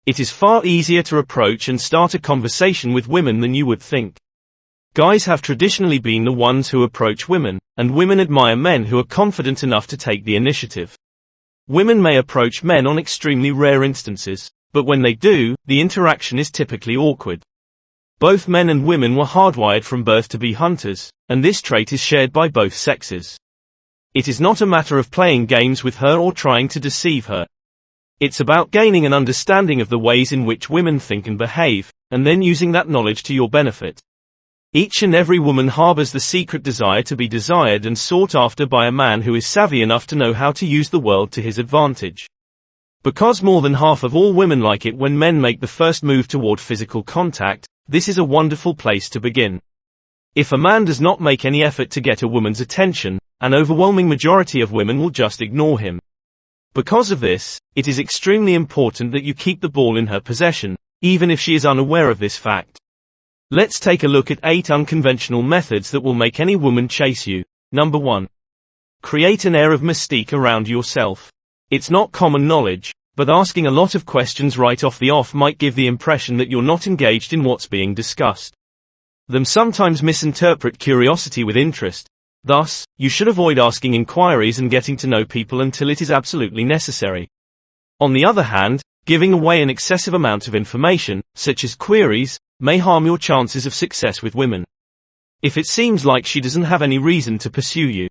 It is far easier to approach and start a conversation with women than you would think. Guys have traditionally been the ones who approach women, and women admire men who are confident enough to take the initiative. Women may approach men on extremely rare instances, but when they do, the interaction is typically awkward. Both men and women were hardwired from birth to be hunters, and this trait is shared by both sexes. It is not a matter of playing games with her or trying to deceive her. It's about gaining an understanding of the ways in which women think and behave, and then using that knowledge to your benefit. Each and every woman harbors the secret desire to be desired and sought after by a man who is savvy enough to know how to use the world to his advantage. Because more than half of all women like it when men make the first move toward physical contact, this is a wonderful place to begin. If a man does not make any effort to get a woman's attention, an overwhelming majority of women will just ignore him. Because of this, it is extremely important that you keep the ball in her possession, even if she is unaware of this fact. Let's take a look at 8 unconventional methods that will make any woman chase you. Number 1. Create an air of mystique around yourself. It's not common knowledge, but asking a lot of questions right off the off might give the impression that you're not engaged in what's being discussed. Them sometimes misinterpret curiosity with interest. Thus, you should avoid asking inquiries and getting to know people until it is absolutely necessary. On the other hand, giving away an excessive amount of information, such as queries, may harm your chances of success with women. If it seems like she doesn't have any reason to pursue you.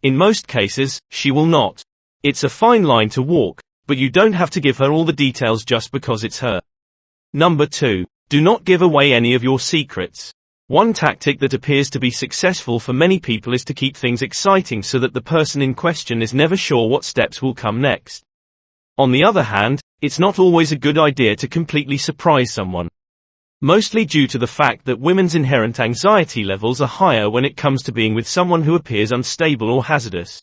In most cases, she will not. It's a fine line to walk, but you don't have to give her all the details just because it's her. Number 2. Do not give away any of your secrets. One tactic that appears to be successful for many people is to keep things exciting so that the person in question is never sure what steps will come next. On the other hand, it's not always a good idea to completely surprise someone. Mostly due to the fact that women's inherent anxiety levels are higher when it comes to being with someone who appears unstable or hazardous.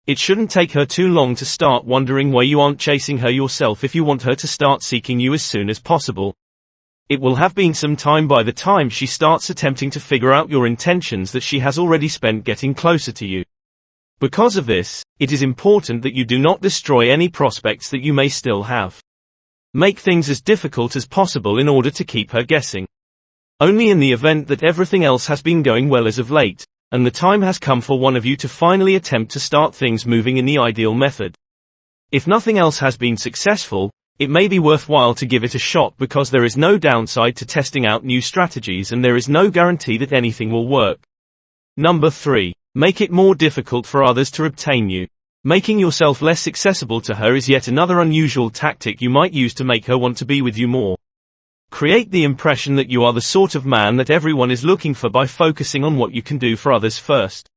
It shouldn't take her too long to start wondering why you aren't chasing her yourself if you want her to start seeking you as soon as possible. It will have been some time by the time she starts attempting to figure out your intentions that she has already spent getting closer to you. Because of this, it is important that you do not destroy any prospects that you may still have. Make things as difficult as possible in order to keep her guessing. Only in the event that everything else has been going well as of late, and the time has come for one of you to finally attempt to start things moving in the ideal method. If nothing else has been successful, it may be worthwhile to give it a shot because there is no downside to testing out new strategies and there is no guarantee that anything will work. Number 3. Make it more difficult for others to obtain you. Making yourself less accessible to her is yet another unusual tactic you might use to make her want to be with you more. Create the impression that you are the sort of man that everyone is looking for by focusing on what you can do for others first.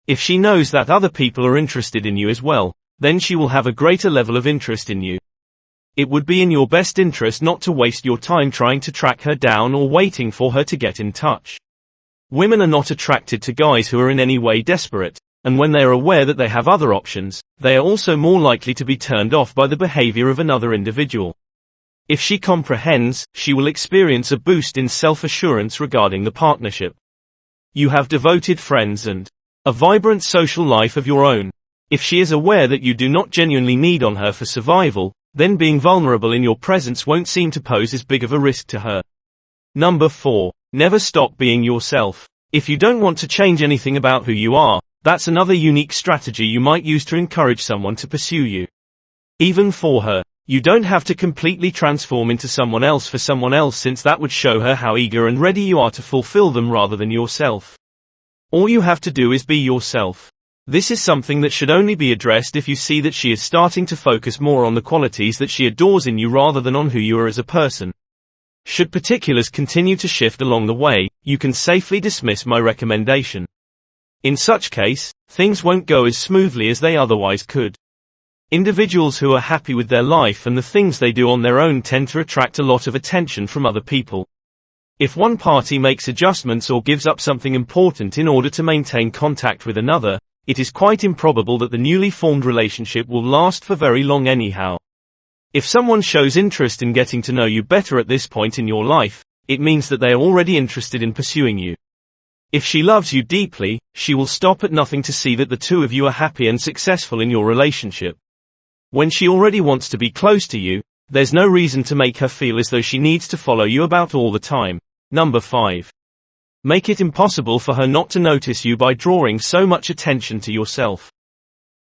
If she knows that other people are interested in you as well, then she will have a greater level of interest in you. It would be in your best interest not to waste your time trying to track her down or waiting for her to get in touch. Women are not attracted to guys who are in any way desperate, and when they are aware that they have other options, they are also more likely to be turned off by the behavior of another individual. If she comprehends, she will experience a boost in self-assurance regarding the partnership. You have devoted friends and a vibrant social life of your own. If she is aware that you do not genuinely need on her for survival, then being vulnerable in your presence won't seem to pose as big of a risk to her. Number 4. Never stop being yourself. If you don't want to change anything about who you are, that's another unique strategy you might use to encourage someone to pursue you. Even for her, you don't have to completely transform into someone else for someone else since that would show her how eager and ready you are to fulfill them rather than yourself. All you have to do is be yourself. This is something that should only be addressed if you see that she is starting to focus more on the qualities that she adores in you rather than on who you are as a person. Should particulars continue to shift along the way, you can safely dismiss my recommendation. In such case, things won't go as smoothly as they otherwise could. Individuals who are happy with their life and the things they do on their own tend to attract a lot of attention from other people. If one party makes adjustments or gives up something important in order to maintain contact with another, it is quite improbable that the newly formed relationship will last for very long anyhow. If someone shows interest in getting to know you better at this point in your life, it means that they are already interested in pursuing you. If she loves you deeply, she will stop at nothing to see that the two of you are happy and successful in your relationship. When she already wants to be close to you, There's no reason to make her feel as though she needs to follow you about all the time. Number 5. Make it impossible for her not to notice you by drawing so much attention to yourself.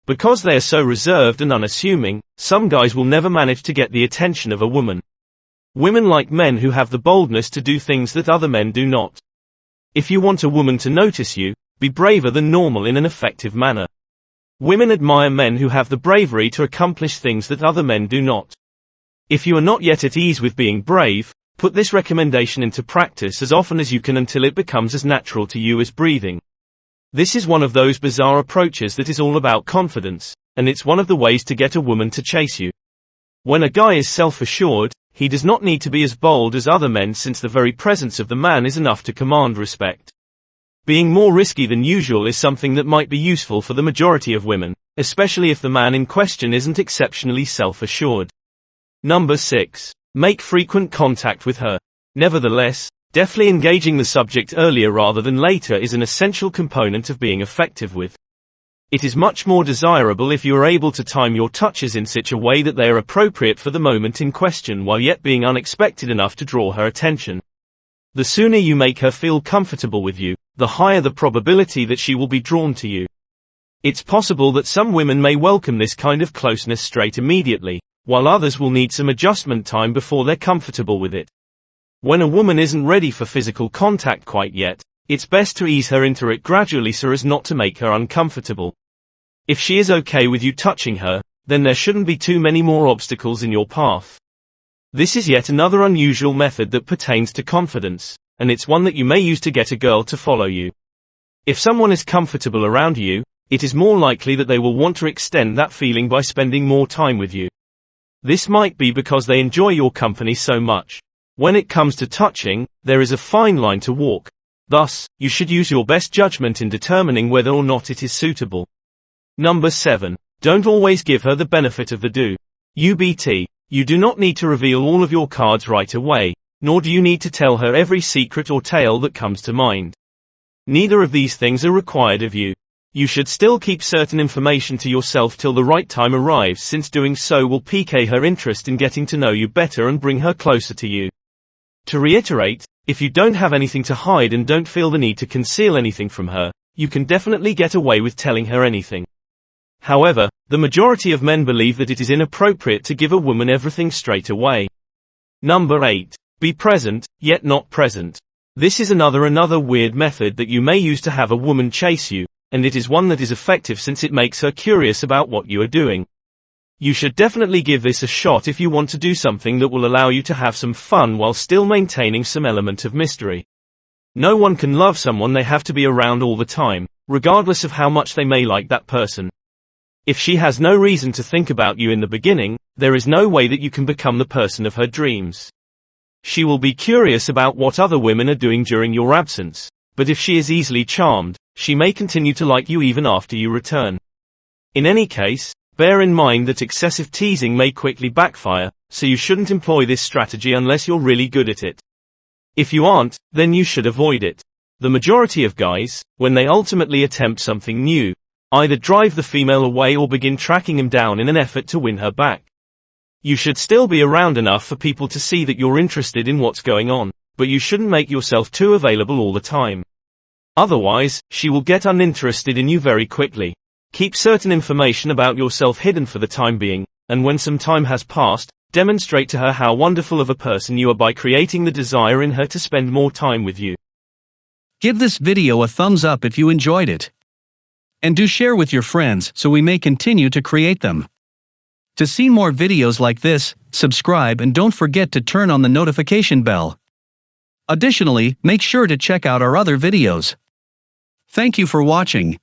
Because they are so reserved and unassuming, some guys will never manage to get the attention of a woman. Women like men who have the boldness to do things that other men do not. If you want a woman to notice you, be braver than normal in an effective manner. Women admire men who have the bravery to accomplish things that other men do not. If you are not yet at ease with being brave, put this recommendation into practice as often as you can until it becomes as natural to you as breathing. This is one of those bizarre approaches that is all about confidence, and it's one of the ways to get a woman to chase you. When a guy is self-assured, he does not need to be as bold as other men, since the very presence of the man is enough to command respect. Being more risky than usual is something that might be useful for the majority of women, especially if the man in question isn't exceptionally self-assured. Number 6. Make frequent contact with her. Nevertheless, deftly engaging the subject earlier rather than later is an essential component of being effective with. It is much more desirable if you are able to time your touches in such a way that they are appropriate for the moment in question while yet being unexpected enough to draw her attention. The sooner you make her feel comfortable with you, the higher the probability that she will be drawn to you. It's possible that some women may welcome this kind of closeness straight immediately, while others will need some adjustment time before they're comfortable with it. When a woman isn't ready for physical contact quite yet, it's best to ease her into it gradually so as not to make her uncomfortable. If she is okay with you touching her, then there shouldn't be too many more obstacles in your path. This is yet another unusual method that pertains to confidence, and it's one that you may use to get a girl to follow you. If someone is comfortable around you, it is more likely that they will want to extend that feeling by spending more time with you. This might be because they enjoy your company so much. When it comes to touching, there is a fine line to walk. Thus, you should use your best judgment in determining whether or not it is suitable. Number 7. Don't always give her the benefit of the doubt. You do not need to reveal all of your cards right away, nor do you need to tell her every secret or tale that comes to mind. Neither of these things are required of you. You should still keep certain information to yourself till the right time arrives, since doing so will pique her interest in getting to know you better and bring her closer to you. To reiterate, if you don't have anything to hide and don't feel the need to conceal anything from her, you can definitely get away with telling her anything. However, the majority of men believe that it is inappropriate to give a woman everything straight away. Number 8. Be present, yet not present. This is another weird method that you may use to have a woman chase you, and it is one that is effective since it makes her curious about what you are doing. You should definitely give this a shot if you want to do something that will allow you to have some fun while still maintaining some element of mystery. No one can love someone they have to be around all the time, regardless of how much they may like that person. If she has no reason to think about you in the beginning, there is no way that you can become the person of her dreams. She will be curious about what other women are doing during your absence, but if she is easily charmed, she may continue to like you even after you return. In any case, bear in mind that excessive teasing may quickly backfire, so you shouldn't employ this strategy unless you're really good at it. If you aren't, then you should avoid it. The majority of guys, when they ultimately attempt something new, either drive the female away or begin tracking him down in an effort to win her back. You should still be around enough for people to see that you're interested in what's going on, but you shouldn't make yourself too available all the time. Otherwise, she will get uninterested in you very quickly. Keep certain information about yourself hidden for the time being, and when some time has passed, demonstrate to her how wonderful of a person you are by creating the desire in her to spend more time with you. Give this video a thumbs up if you enjoyed it. And do share with your friends so we may continue to create them. To see more videos like this, subscribe and don't forget to turn on the notification bell. Additionally, make sure to check out our other videos. Thank you for watching.